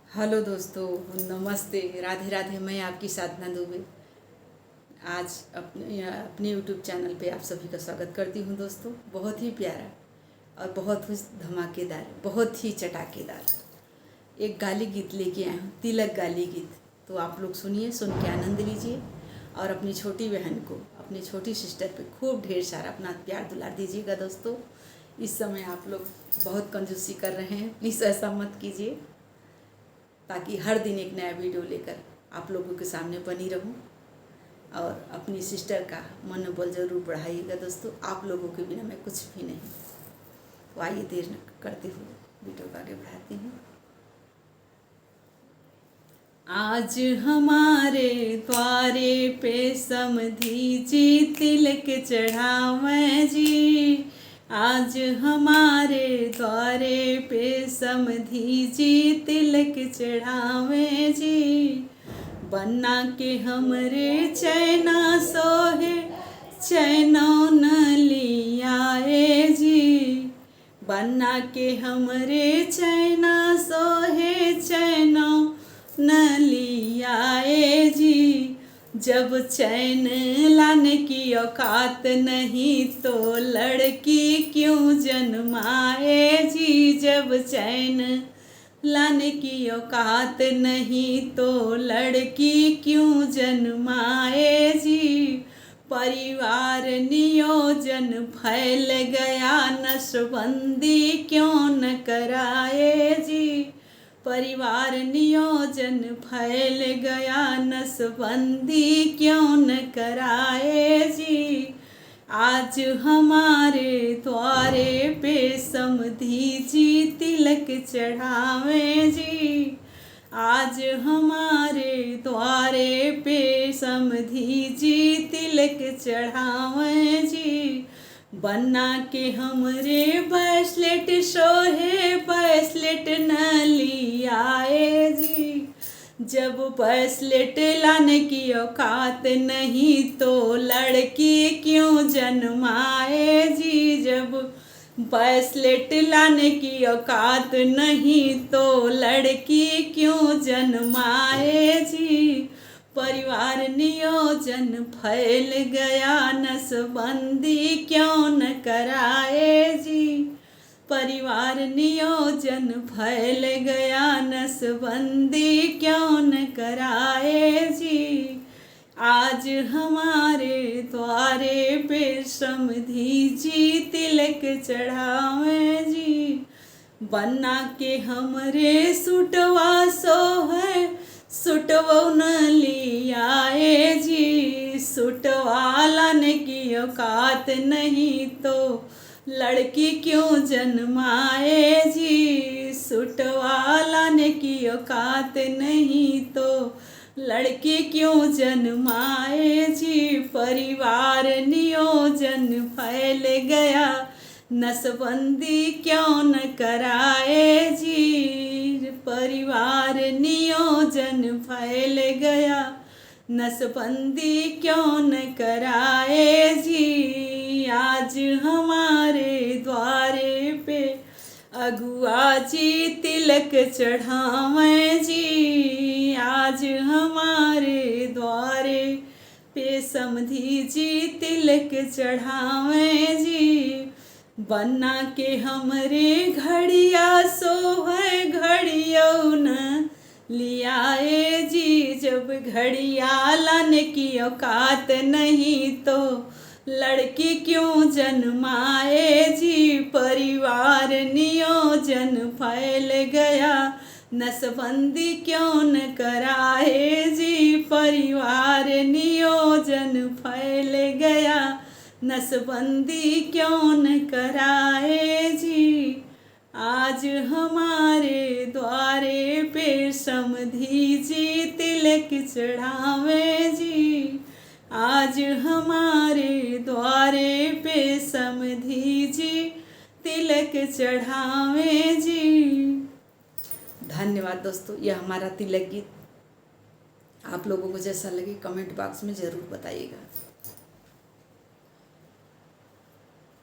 Hello दोस्तों, नमस्ते, राधे राधे। मैं आपकी साधना दुबे आज अपने यूट्यूब चैनल पे आप सभी का स्वागत करती हूँ। दोस्तों, बहुत ही प्यारा और बहुत ही धमाकेदार, बहुत ही चटाकेदार एक गाली गीत लेके आए हूँ, तिलक गाली गीत। तो आप लोग सुनिए, सुन के आनंद लीजिए और अपनी छोटी बहन को, अपनी छोटी सिस्टर पे खूब ढेर सारा अपना प्यार दुलार दीजिएगा। दोस्तों, इस समय आप लोग बहुत कंजूसी कर रहे हैं, प्लीज़ ऐसा मत कीजिए, ताकि हर दिन एक नया वीडियो लेकर आप लोगों के सामने बनी रहूं और अपनी सिस्टर का मनोबल ज़रूर बढ़ाइएगा। दोस्तों, आप लोगों के बिना मैं कुछ भी नहीं। तो आइए, देर न करते हुए वीडियो को आगे बढ़ाती हूँ। आज हमारे द्वारे पे समधी जी तिलक चढ़ावें जी। आज हमारे द्वारे पे समधी जी तिलक चढ़ावें जी। बन्ना के हमरे चैना सोहे चैनो न लियाए जी। बन्ना के हमरे चैना सोहे चैनो न लियाए जी। जब चैन लाने की औकात नहीं तो लड़की क्यों जन्माए जी। जब चैन लाने की औकात नहीं तो लड़की क्यों जन्माए जी। परिवार नियोजन फैल गया, नसबंदी क्यों न कराए जी। परिवार नियोजन फैल गया, नसबंदी क्यों न कराए जी। आज हमारे द्वारे पे समधी जी तिलक चढ़ावें जी। आज हमारे द्वारे पे समधी जी तिलक चढ़ावें जी। बन्ना के हमरे ब्रेसलेट सोहे ब्रेसलेट न लियाए जी। जब ब्रेसलेट लाने की औकात नहीं तो लड़की क्यों जन्माए जी। जब ब्रेसलेट लाने की औकात नहीं तो लड़की क्यों जन्माए जी। परिवार नियोजन फैल गया, नसबंदी क्यों न कराए जी। परिवार नियोजन फैल गया, नसबंदी क्यों न कराए जी। आज हमारे द्वारे पे समधी जी तिलक चढ़ावें जी। बन्ना के हमरे सुटवा सोहे सुटवो न लियाए जी। सुटवा लाने की औकात नहीं तो लड़की क्यों जन्माए जी। सुटवा लाने की औकात नहीं तो लड़की क्यों जन्माए जी। परिवार नियोजन फैल गया, नसबंदी क्यों न कराए जी। परिवार नियोजन फैल गया, नसबंदी क्यों न कराए जी। आज हमारे द्वारे पे अगुआ जी तिलक चढ़ावें जी। आज हमारे द्वारे पे समधी जी तिलक चढ़ावें जी। बन्ना के हमरे घड़िया सोहे घड़ियो न लियाए जी। जब घड़िया लाने की औकात नहीं तो लड़की क्यों जन्माए जी। परिवार नियोजन फैल गया, नसबंदी क्यों न कराए जी। परिवार नियोजन फैल गया, नसबंदी क्यों न कराए जी। आज हमारे द्वारे पे समधी जी तिलक चढ़ावें जी। आज हमारे द्वारे पे समधी जी तिलक चढ़ावें जी। धन्यवाद दोस्तों, यह हमारा तिलक गीत आप लोगों को जैसा लगे कमेंट बॉक्स में ज़रूर बताइएगा।